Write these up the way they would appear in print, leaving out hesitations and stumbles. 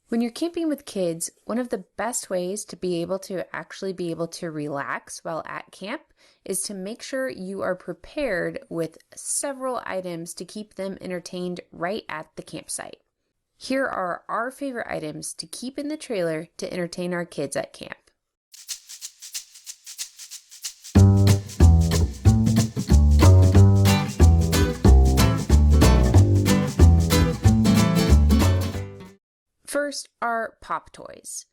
When you're camping with kids, one of the best ways to be able to relax while at camp is to make sure you are prepared with several items to keep them entertained right at the campsite. Here are our favorite items to keep in the trailer to entertain our kids at camp. First are pop toys.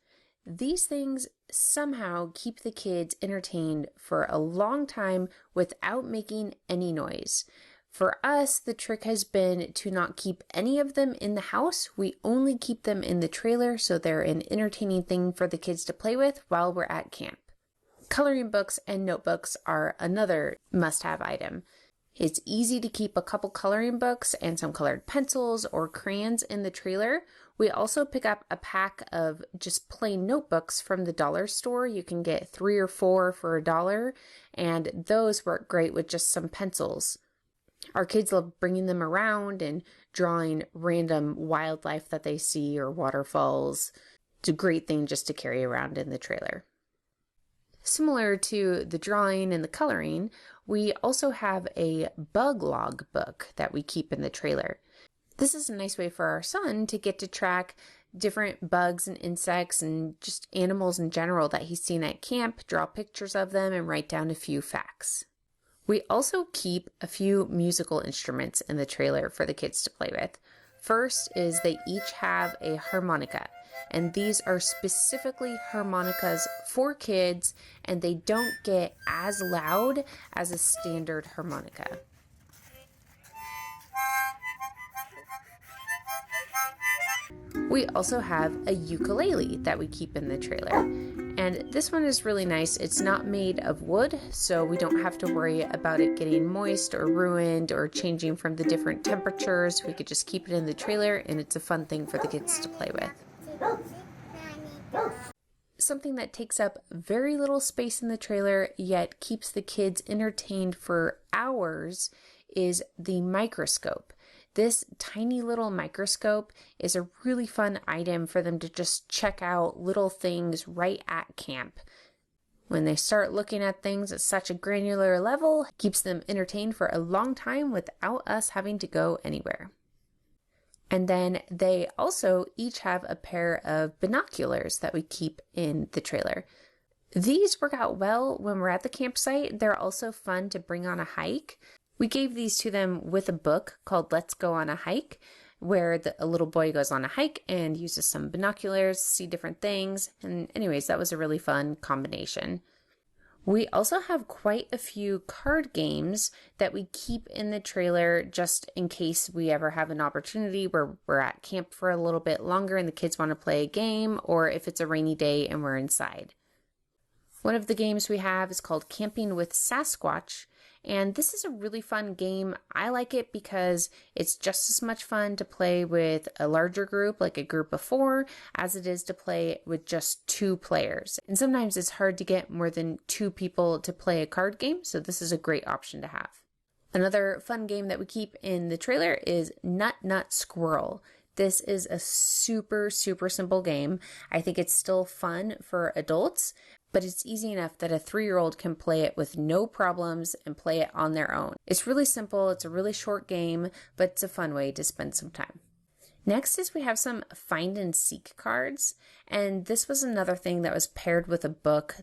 These things somehow keep the kids entertained for a long time without making any noise. For us, the trick has been to not keep any of them in the house. We only keep them in the trailer so they're an entertaining thing for the kids to play with while we're at camp. Coloring books and notebooks are another must-have item. It's easy to keep a couple coloring books and some colored pencils or crayons in the trailer. We also pick up a pack of just plain notebooks from the dollar store. You can get 3 or 4 for $1, and those work great with just some pencils. Our kids love bringing them around and drawing random wildlife that they see or waterfalls. It's a great thing just to carry around in the trailer. Similar to the drawing and the coloring, we also have a bug log book that we keep in the trailer. This is a nice way for our son to get to track different bugs and insects and just animals in general that he's seen at camp, draw pictures of them, and write down a few facts. We also keep a few musical instruments in the trailer for the kids to play with. First is they each have a harmonica, and these are specifically harmonicas for kids, and they don't get as loud as a standard harmonica. We also have a ukulele that we keep in the trailer, and this one is really nice. It's not made of wood, so we don't have to worry about it getting moist or ruined or changing from the different temperatures. We could just keep it in the trailer, and it's a fun thing for the kids to play with. Something that takes up very little space in the trailer yet keeps the kids entertained for hours is the microscope. This tiny little microscope is a really fun item for them to just check out little things right at camp. When they start looking at things at such a granular level, it keeps them entertained for a long time without us having to go anywhere. And then they also each have a pair of binoculars that we keep in the trailer. These work out well when we're at the campsite. They're also fun to bring on a hike. We gave these to them with a book called Let's Go on a Hike, where a little boy goes on a hike and uses some binoculars to see different things. And anyways, that was a really fun combination. We also have quite a few card games that we keep in the trailer just in case we ever have an opportunity where we're at camp for a little bit longer and the kids want to play a game, or if it's a rainy day and we're inside. One of the games we have is called Camping with Sasquatch, and this is a really fun game. I like it because it's just as much fun to play with a larger group, like a group of 4, as it is to play with just 2 players. And sometimes it's hard to get more than 2 people to play a card game, so this is a great option to have. Another fun game that we keep in the trailer is Nut Squirrel. This is a super simple game. I think it's still fun for adults, but it's easy enough that a 3-year-old can play it with no problems and play it on their own. It's really simple, it's a really short game, but it's a fun way to spend some time. Next is we have some find and seek cards, and this was another thing that was paired with a book.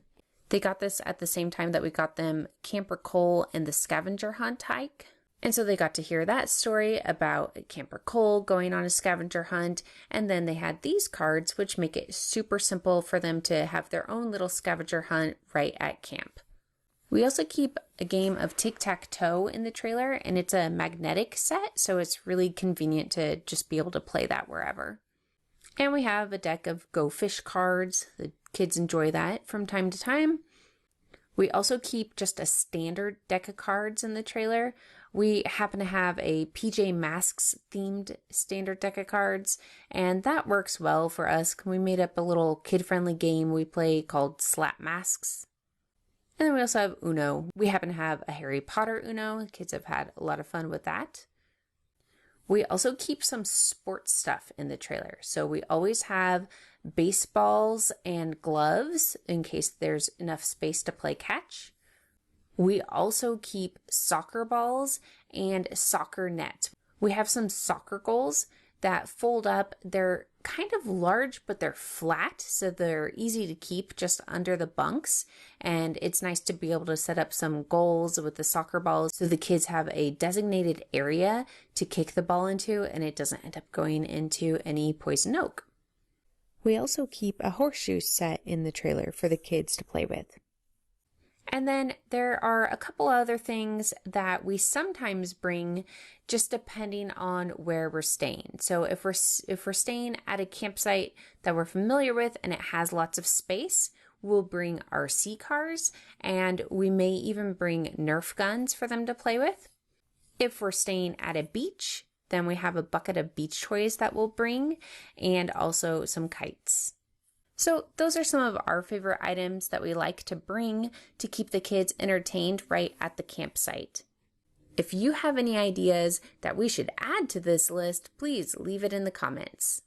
They got this at the same time that we got them Camper Cole and the Scavenger Hunt hike. And so they got to hear that story about Camper Cole going on a scavenger hunt, and then they had these cards, which make it super simple for them to have their own little scavenger hunt right at camp. We also keep a game of Tic Tac Toe in the trailer, and it's a magnetic set, so it's really convenient to just be able to play that wherever. And we have a deck of Go Fish cards. The kids enjoy that from time to time. We also keep just a standard deck of cards in the trailer. We happen to have a PJ Masks themed standard deck of cards, and that works well for us. We made up a little kid-friendly game we play called Slap Masks. And then we also have Uno. We happen to have a Harry Potter Uno. The kids have had a lot of fun with that. We also keep some sports stuff in the trailer. So we always have baseballs and gloves in case there's enough space to play catch. We also keep soccer balls and soccer nets. We have some soccer goals that fold up. They're kind of large, but they're flat, so they're easy to keep just under the bunks. And it's nice to be able to set up some goals with the soccer balls so the kids have a designated area to kick the ball into and it doesn't end up going into any poison oak. We also keep a horseshoe set in the trailer for the kids to play with. And then there are a couple other things that we sometimes bring just depending on where we're staying. So if we're staying at a campsite that we're familiar with and it has lots of space, we'll bring RC cars, and we may even bring Nerf guns for them to play with. If we're staying at a beach, then we have a bucket of beach toys that we'll bring, and also some kites. So those are some of our favorite items that we like to bring to keep the kids entertained right at the campsite. If you have any ideas that we should add to this list, please leave it in the comments.